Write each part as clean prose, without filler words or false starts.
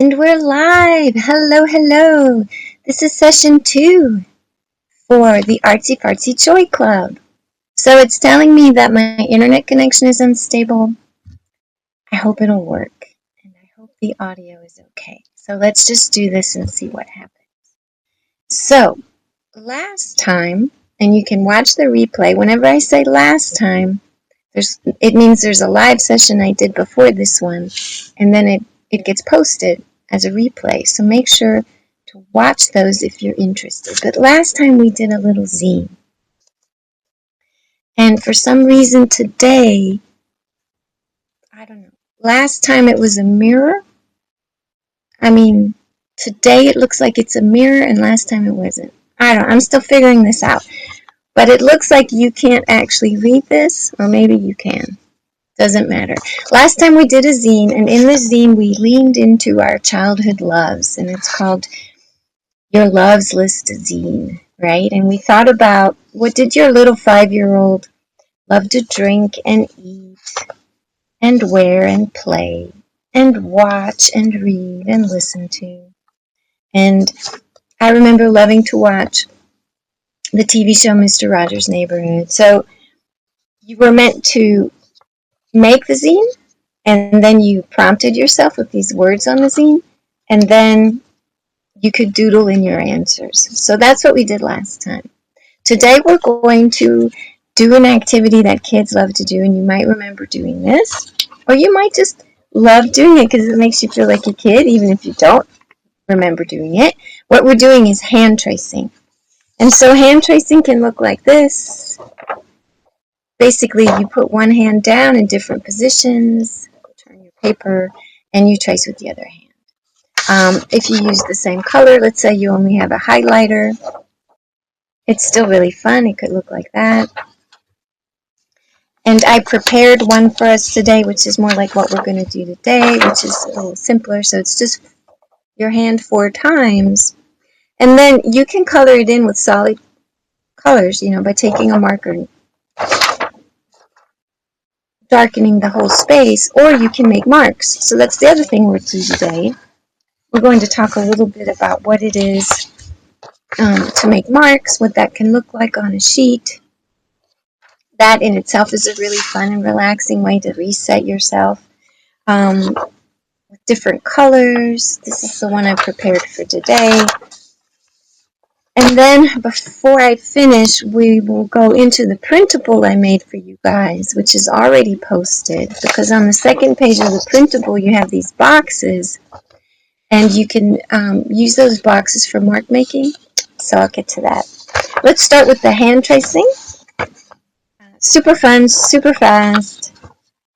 And we're live. Hello, hello. This is session 2 for the Artsy-Fartsy Joy Club. So it's telling me that my internet connection is unstable. I hope it'll work. And I hope the audio is okay. So let's just do this and see what happens. So last time, and you can watch the replay. Whenever I say last time, it means there's a live session I did before this one. And then it gets posted as a replay, so make sure to watch those if you're interested. But last time we did a little zine, and for some reason today, I don't know, last time it was a mirror. Today it looks like it's a mirror, and last time it wasn't. I'm still figuring this out, but it looks like you can't actually read this, or maybe you can. Doesn't matter. Last time we did a zine, and in the zine we leaned into our childhood loves, and it's called Your Loves List zine, right? And we thought about, what did your little 5-year-old love to drink and eat and wear and play and watch and read and listen to? And I remember loving to watch the TV show Mr. Rogers' Neighborhood. So you were meant to make the zine, and then you prompted yourself with these words on the zine, and then you could doodle in your answers. So that's what we did last time. Today we're going to do an activity that kids love to do, and you might remember doing this, or you might just love doing it because it makes you feel like a kid, even if you don't remember doing it. What we're doing is hand tracing. And so hand tracing can look like this. Basically, you put one hand down in different positions, turn your paper, and you trace with the other hand. If you use the same color, let's say you only have a highlighter, it's still really fun. It could look like that. And I prepared one for us today, which is more like what we're going to do today, which is a little simpler. So it's just your hand 4 times. And then you can color it in with solid colors, by taking a marker and darkening the whole space, or you can make marks. So that's the other thing we'll do today. We're going to talk a little bit about what it is to make marks, what that can look like on a sheet. That in itself is a really fun and relaxing way to reset yourself with different colors. This is the one I prepared for today. And then before I finish, we will go into the printable I made for you guys, which is already posted, because on the second page of the printable you have these boxes, and you can use those boxes for mark making. So I'll get to that. Let's start with the hand tracing. Super fun, super fast.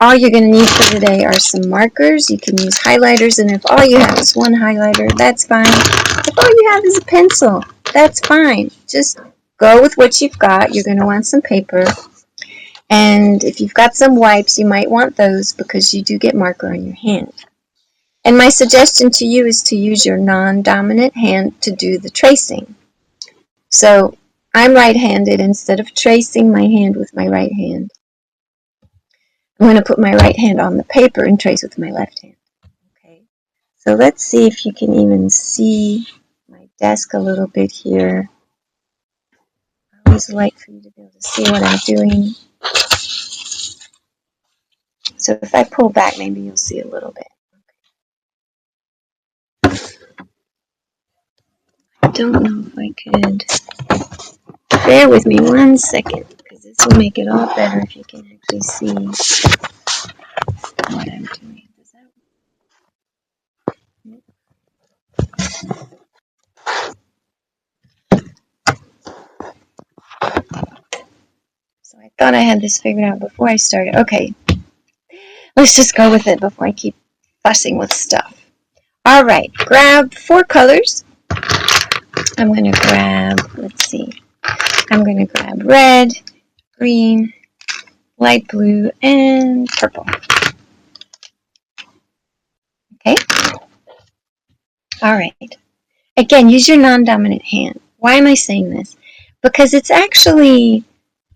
All you're going to need for today are some markers. You can use highlighters, and if all you have is one highlighter, that's fine. If all you have is a pencil, that's fine. Just go with what you've got. You're going to want some paper. And if you've got some wipes, you might want those because you do get marker on your hand. And my suggestion to you is to use your non-dominant hand to do the tracing. So I'm right-handed. Instead of tracing my hand with my right hand, I'm going to put my right hand on the paper and trace with my left hand. Okay. So let's see if you can even see my desk a little bit here. I always like for you to be able to see what I'm doing. So if I pull back, maybe you'll see a little bit. I don't know if I could. Bear with me 1 second, because this will make it all better if you can actually see what I'm doing. Does that So I thought I had this figured out before I started. Okay, let's just go with it before I keep fussing with stuff. All right, grab 4 colors. I'm going to grab, I'm going to grab red, green, light blue, and purple. Okay? All right. Again, use your non-dominant hand. Why am I saying this? Because it's actually,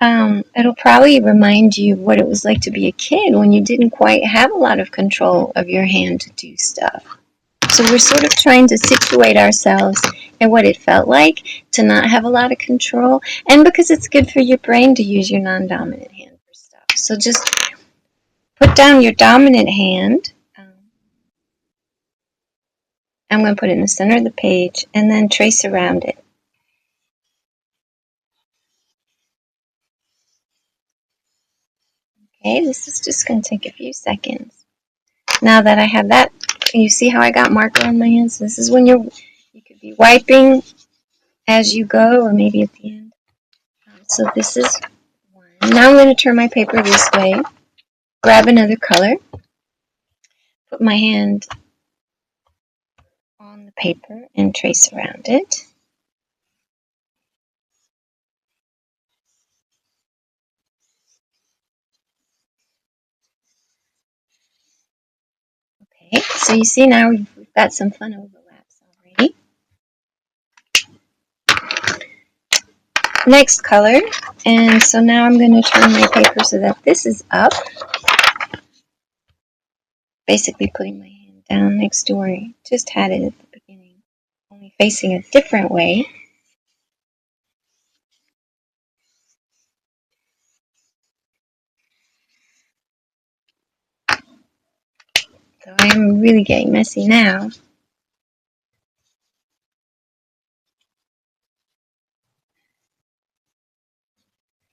it'll probably remind you of what it was like to be a kid when you didn't quite have a lot of control of your hand to do stuff. So we're sort of trying to situate ourselves in what it felt like to not have a lot of control, and because it's good for your brain to use your non-dominant hand for stuff. So just put down your dominant hand. I'm going to put it in the center of the page and then trace around it. Okay, this is just going to take a few seconds. Now that I have that, you see how I got marker on my hands? This is when you could be wiping as you go, or maybe at the end. So this is one. Now I'm going to turn my paper this way, grab another color, put my hand on the paper and trace around it. Okay, so you see now we've got some fun overlaps already. Next color, and so now I'm going to turn my paper so that this is up, basically putting my hand down next to where I just had it at the beginning, only facing a different way. So I'm really getting messy now.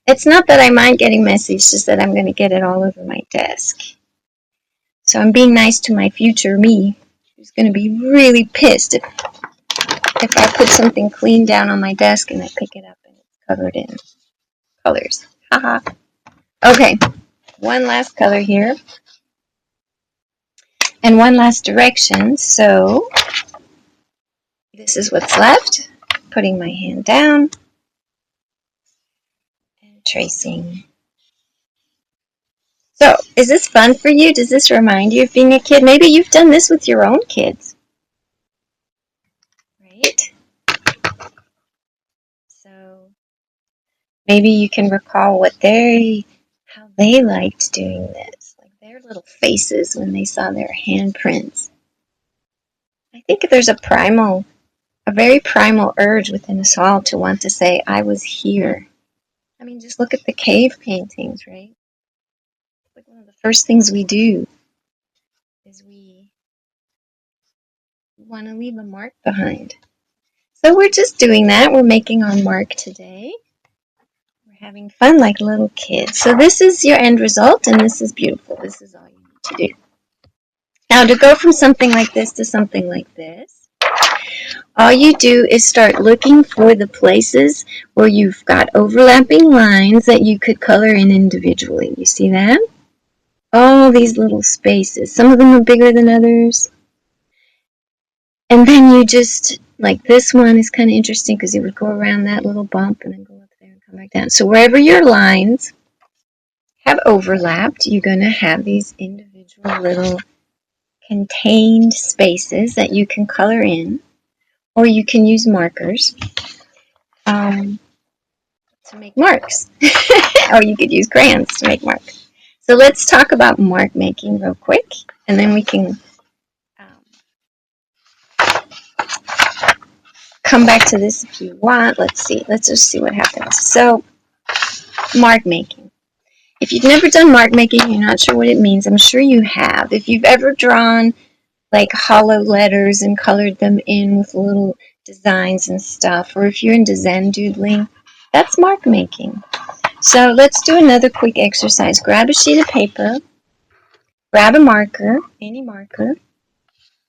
It's not that I mind getting messy, it's just that I'm going to get it all over my desk. So I'm being nice to my future me, who's going to be really pissed if I put something clean down on my desk and I pick it up and it's covered in colors. Haha. Okay, one last color here. And one last direction. So this is what's left. Putting my hand down and tracing. So, is this fun for you? Does this remind you of being a kid? Maybe you've done this with your own kids. Right? So, maybe you can recall how they liked doing this. Like their little faces when they saw their handprints. I think there's a very primal urge within us all to want to say, I was here. I mean, just look at the cave paintings, right? Like one of the first things we do is we want to leave a mark behind. So we're just doing that. We're making our mark today. We're having fun like little kids. So this is your end result, and this is beautiful. This is all you need to do. Now, to go from something like this to something like this, all you do is start looking for the places where you've got overlapping lines that you could color in individually. You see that? All these little spaces. Some of them are bigger than others. And then you just, like this one is kind of interesting because you would go around that little bump and then go up there and come back down. So wherever your lines have overlapped, you're going to have these individual little contained spaces that you can color in, or you can use markers to make marks. Or you could use crayons to make marks. So let's talk about mark making real quick, and then we can come back to this if you want. Let's just see what happens. So, mark making. If you've never done mark making, you're not sure what it means, I'm sure you have. If you've ever drawn like hollow letters and colored them in with little designs and stuff, or if you're into Zen doodling, that's mark making. So let's do another quick exercise. Grab a sheet of paper, grab a marker, any marker.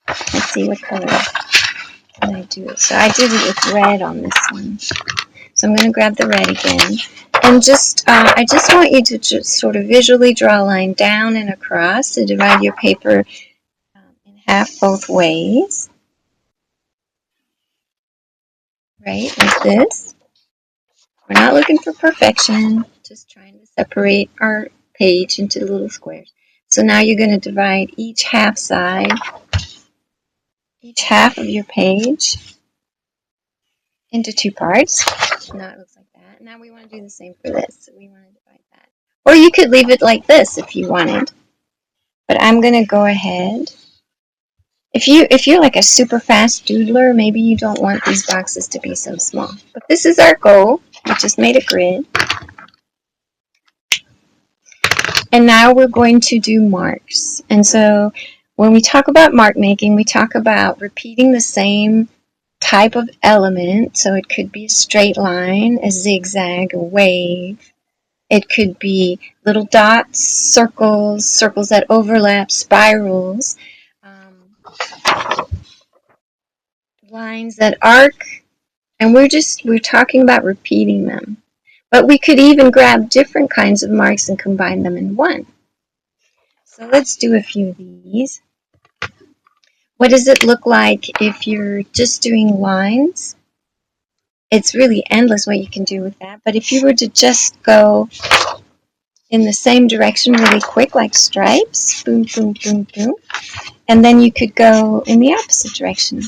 Let's see what color can I do it. So I did it with red on this one. So I'm going to grab the red again. And I just want you to just sort of visually draw a line down and across to divide your paper in half both ways. Right, like this. We're not looking for perfection, just trying to separate our page into little squares. So now you're going to divide each half side, each half of your page into two parts. Now it looks like that. Now we want to do the same for this. So we want to divide that. Or you could leave it like this if you wanted. But I'm going to go ahead If you're like a super fast doodler, maybe you don't want these boxes to be so small. But this is our goal. We just made a grid. And now we're going to do marks. And so when we talk about mark making, we talk about repeating the same type of element. So it could be a straight line, a zigzag, a wave. It could be little dots, circles, circles that overlap, spirals, lines that arc. And we're talking about repeating them. But we could even grab different kinds of marks and combine them in one. So let's do a few of these. What does it look like if you're just doing lines? It's really endless what you can do with that. But if you were to just go in the same direction really quick, like stripes, boom, boom, boom, boom, and then you could go in the opposite direction,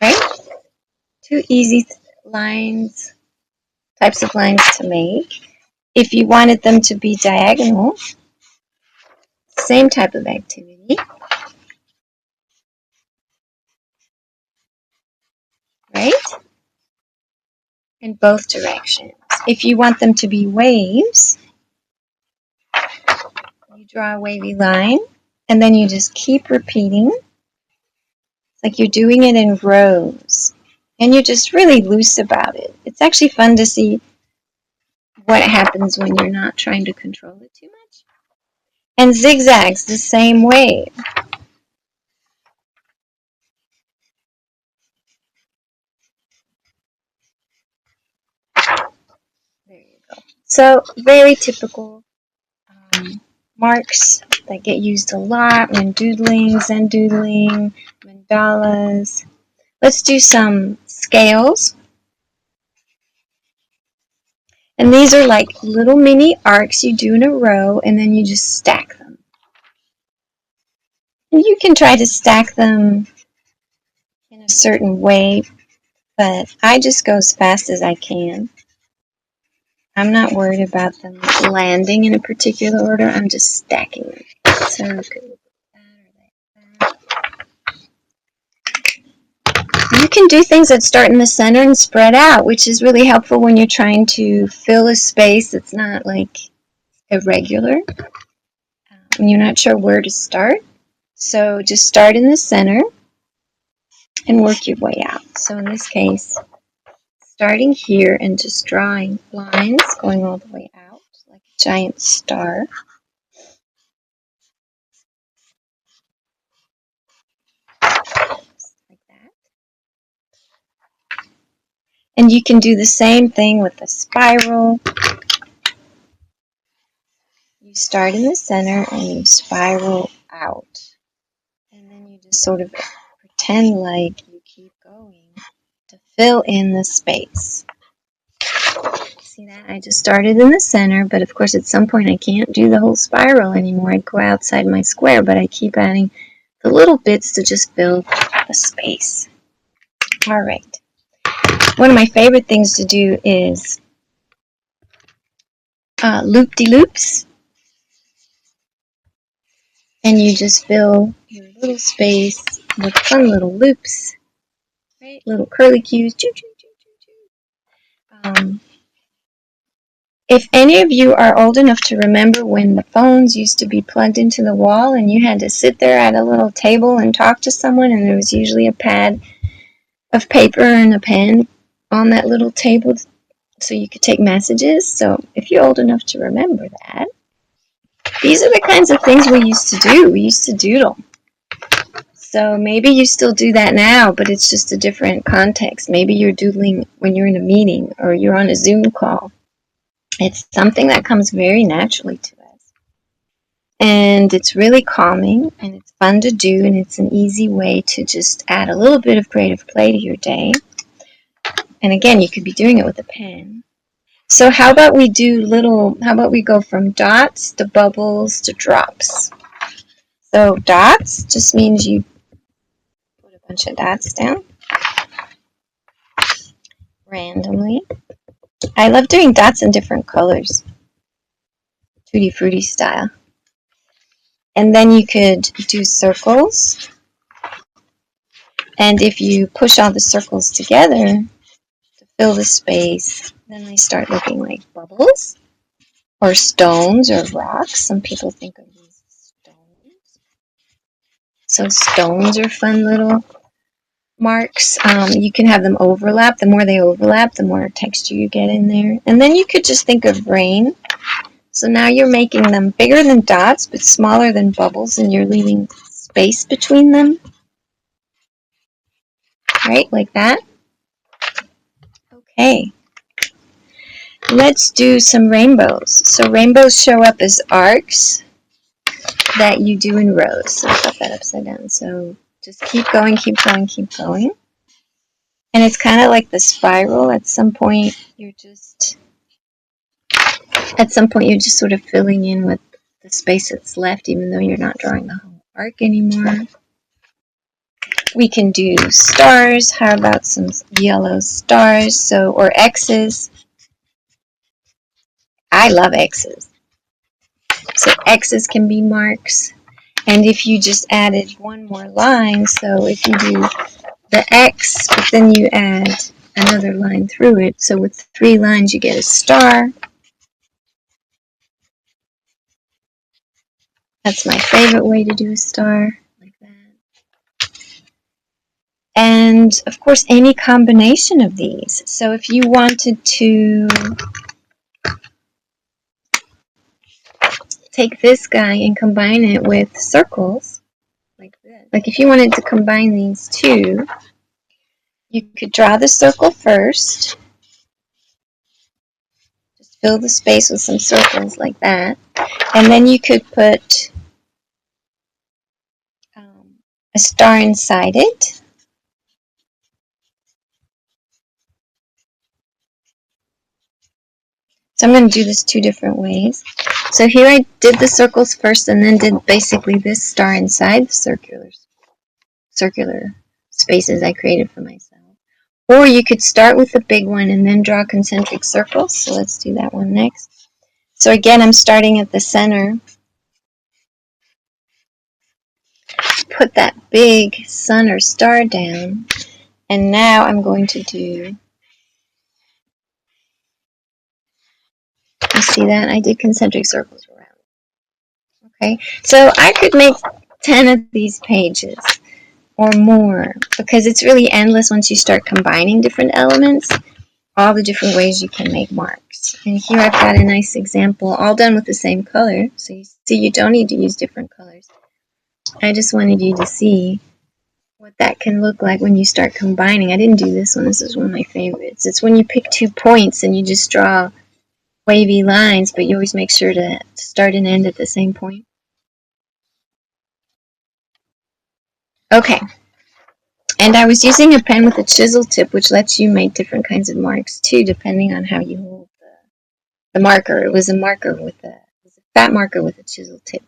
right? Two easy lines, types of lines to make. If you wanted them to be diagonal, same type of activity, right? In both directions. If you want them to be waves, you draw a wavy line, and then you just keep repeating. It's like you're doing it in rows, and you're just really loose about it. It's actually fun to see what happens when you're not trying to control it too much. And zigzags the same way. There you go. So very typical marks that get used a lot when doodling, Zen doodling, mandalas. Let's do some scales. And these are like little mini arcs you do in a row, and then you just stack them. And you can try to stack them in a certain way, but I just go as fast as I can. I'm not worried about them landing in a particular order. I'm just stacking them. So you can do things that start in the center and spread out, which is really helpful when you're trying to fill a space that's not like irregular and you're not sure where to start. So just start in the center and work your way out. So in this case, starting here and just drawing lines going all the way out like a giant star. Like that. And you can do the same thing with the spiral. You start in the center and you spiral out. And then you just sort of pretend like you keep going to fill in the space. See that? I just started in the center, but of course at some point I can't do the whole spiral anymore. I go outside my square, but I keep adding the little bits to just fill the space. All right. One of my favorite things to do is loop-de-loops. And you just fill your little space with fun little loops, right? Little curly cues. Choo, choo, choo, choo, choo. If any of you are old enough to remember when the phones used to be plugged into the wall and you had to sit there at a little table and talk to someone, and there was usually a pad of paper and a pen on that little table so you could take messages. So if you're old enough to remember that, these are the kinds of things we used to do. We used to doodle. So maybe you still do that now, but it's just a different context. Maybe you're doodling when you're in a meeting or you're on a Zoom call. It's something that comes very naturally to us. And it's really calming and it's fun to do, and it's an easy way to just add a little bit of creative play to your day. And again, you could be doing it with a pen. So how about we go from dots to bubbles to drops. So dots just means you put a bunch of dots down randomly. I love doing dots in different colors, Tutti Frutti style. And then you could do circles. And if you push all the circles together to fill the space, then they start looking like bubbles or stones or rocks. Some people think of these as stones. So stones are fun little marks. You can have them overlap. The more they overlap, the more texture you get in there. And then you could just think of rain. So now you're making them bigger than dots, but smaller than bubbles, and you're leaving space between them. Right, like that. Okay. Let's do some rainbows. So rainbows show up as arcs that you do in rows. So I'll put that upside down. So just keep going, keep going, keep going. And it's kind of like the spiral. At some point you're just sort of filling in with the space that's left, even though you're not drawing the whole arc anymore. We can do stars. How about some yellow stars? Or X's. I love X's. So X's can be marks. And if you just added one more line, so if you do the X, but then you add another line through it, so with 3 lines you get a star. That's my favorite way to do a star, like that. And of course, any combination of these. So if you wanted to take this guy and combine it with circles, like this. Like if you wanted to combine these two, you could draw the circle first. Just fill the space with some circles like that. And then you could put a star inside it. So I'm going to do this 2 different ways. So here I did the circles first and then did basically this star inside the circular spaces I created for myself. Or you could start with the big one and then draw concentric circles. So let's do that one next. So again, I'm starting at the center. Put that big sun or star down. And now I'm going to do, you see that? I did concentric circles around. Okay, so I could make 10 of these pages or more because it's really endless once you start combining different elements, all the different ways you can make marks. And here I've got a nice example, all done with the same color. So you see you don't need to use different colors. I just wanted you to see what that can look like when you start combining. I didn't do this one. This is one of my favorites. It's when you pick 2 points and you just draw wavy lines, but you always make sure to start and end at the same point. Okay. And I was using a pen with a chisel tip, which lets you make different kinds of marks too, depending on how you hold the marker. It was a fat marker with a chisel tip.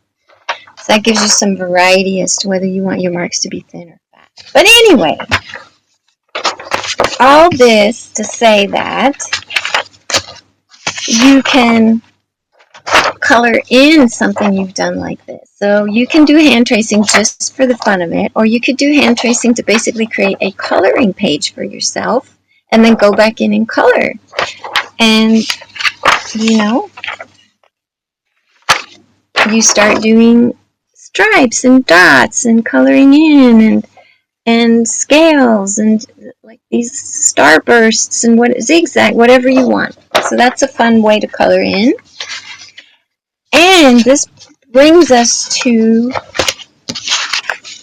So that gives you some variety as to whether you want your marks to be thin or fat. But anyway, all this to say that you can color in something you've done like this. So you can do hand tracing just for the fun of it, or you could do hand tracing to basically create a coloring page for yourself and then go back in and color. And, you know, you start doing stripes and dots and coloring in and scales and like these starbursts and zigzag, whatever you want. So that's a fun way to color in. And this brings us to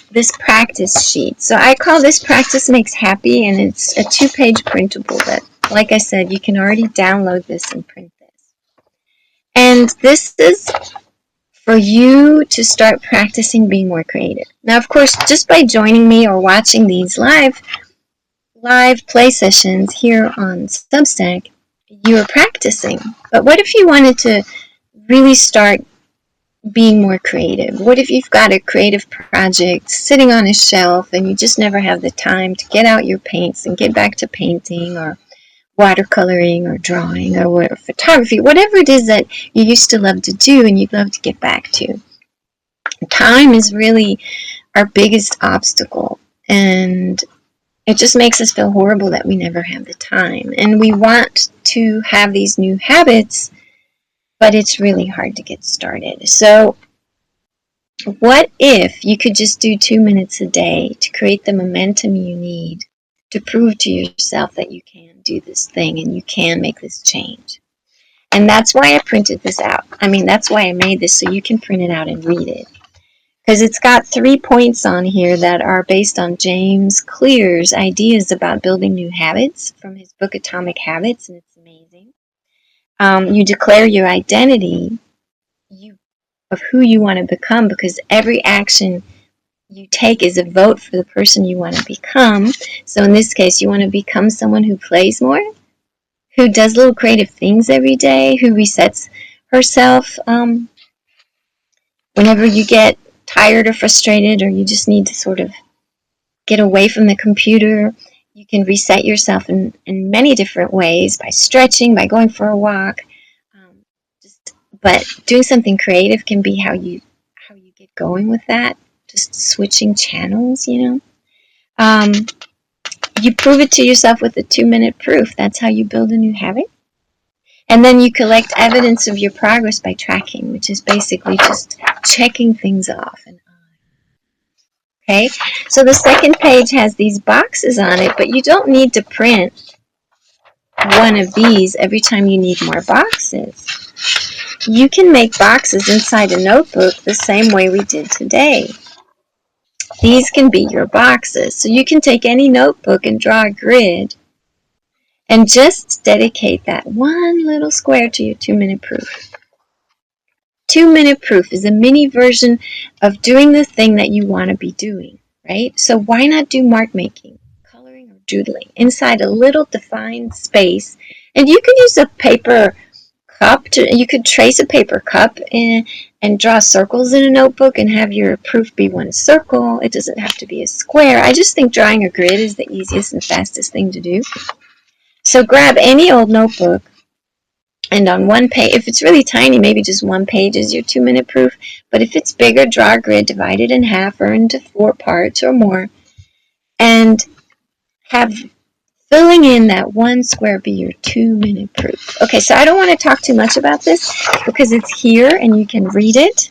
this practice sheet. So I call this Practice Makes Happy, and it's a 2-page printable that, like I said, you can already download this and print this. And this is for you to start practicing being more creative. Now, of course, just by joining me or watching these live play sessions here on Substack, you're practicing. But what if you wanted to really start being more creative? What if you've got a creative project sitting on a shelf and you just never have the time to get out your paints and get back to painting or watercoloring or drawing or photography, whatever it is that you used to love to do and you'd love to get back to? Time is really our biggest obstacle, and It just makes us feel horrible that we never have the time. And we want to have these new habits, but it's really hard to get started. So what if you could just do 2 minutes a day to create the momentum you need to prove to yourself that you can do this thing and you can make this change? And that's why I printed this out. I mean, that's why I made this, so you can print it out and read it. Because it's got 3 points on here that are based on James Clear's ideas about building new habits from his book Atomic Habits, and it's amazing. You declare your identity of who you want to become, because every action you take is a vote for the person you want to become. So in this case, you want to become someone who plays more, who does little creative things every day, who resets herself whenever you get tired or frustrated, or you just need to sort of get away from the computer. You can reset yourself in many different ways, by stretching, by going for a walk. But doing something creative can be how you get going with that. Just switching channels, you know. You prove it to yourself with a 2-minute proof. That's how you build a new habit. And then you collect evidence of your progress by tracking, which is basically just checking things off and on. Okay? So the second page has these boxes on it, but you don't need to print one of these every time you need more boxes. You can make boxes inside a notebook the same way we did today. These can be your boxes. So you can take any notebook and draw a grid and just dedicate that one little square to your 2-minute proof. 2-minute proof is a mini version of doing the thing that you want to be doing, right? So why not do mark making, coloring, or doodling inside a little defined space? And you can use a paper cup. You could trace a paper cup and draw circles in a notebook and have your proof be one circle. It doesn't have to be a square. I just think drawing a grid is the easiest and fastest thing to do. So grab any old notebook, and on one page, if it's really tiny, maybe just one page is your 2-minute proof. But if it's bigger, draw a grid, divide it in half or into 4 parts or more, and have filling in that one square be your 2-minute proof. Okay, so I don't want to talk too much about this because it's here and you can read it.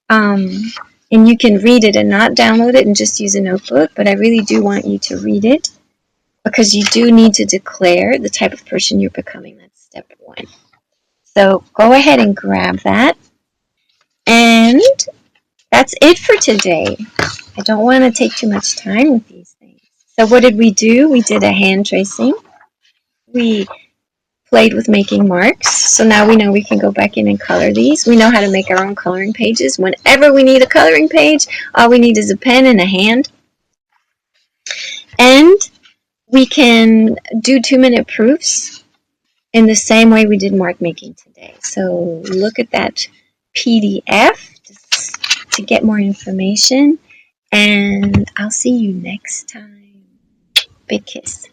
And you can read it and not download it and just use a notebook, but I really do want you to read it because you do need to declare the type of person you're becoming. That's step 1. So go ahead and grab that. And that's it for today. I don't want to take too much time with these things. So what did we do? We did a hand tracing. We played with making marks. So now we know we can go back in and color these. We know how to make our own coloring pages. Whenever we need a coloring page, all we need is a pen and a hand. And we can do 2-minute proofs in the same way we did mark making today. So look at that PDF to get more information. And I'll see you next time. Big kiss.